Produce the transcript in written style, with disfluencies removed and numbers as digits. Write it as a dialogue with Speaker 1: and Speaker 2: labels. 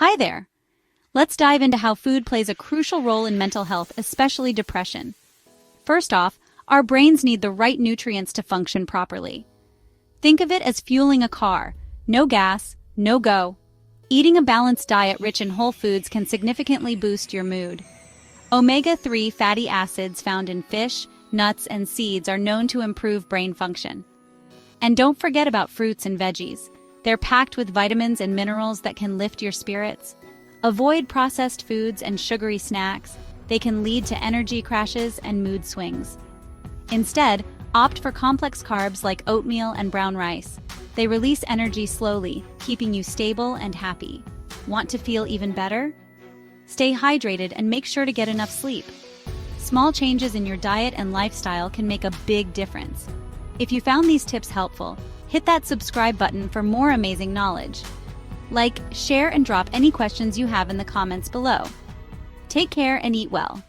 Speaker 1: Hi there! Let's dive into how food plays a crucial role in mental health, especially depression. First off, our brains need the right nutrients to function properly. Think of it as fueling a car. No gas, no go. Eating a balanced diet rich in whole foods can significantly boost your mood. Omega-3 fatty acids found in fish, nuts, and seeds are known to improve brain function. And don't forget about fruits and veggies. They're packed with vitamins and minerals that can lift your spirits. Avoid processed foods and sugary snacks. They can lead to energy crashes and mood swings. Instead, opt for complex carbs like oatmeal and brown rice. They release energy slowly, keeping you stable and happy. Want to feel even better? Stay hydrated and make sure to get enough sleep. Small changes in your diet and lifestyle can make a big difference. If you found these tips helpful, hit that subscribe button for more amazing knowledge. Like, share, and drop any questions you have in the comments below. Take care and eat well.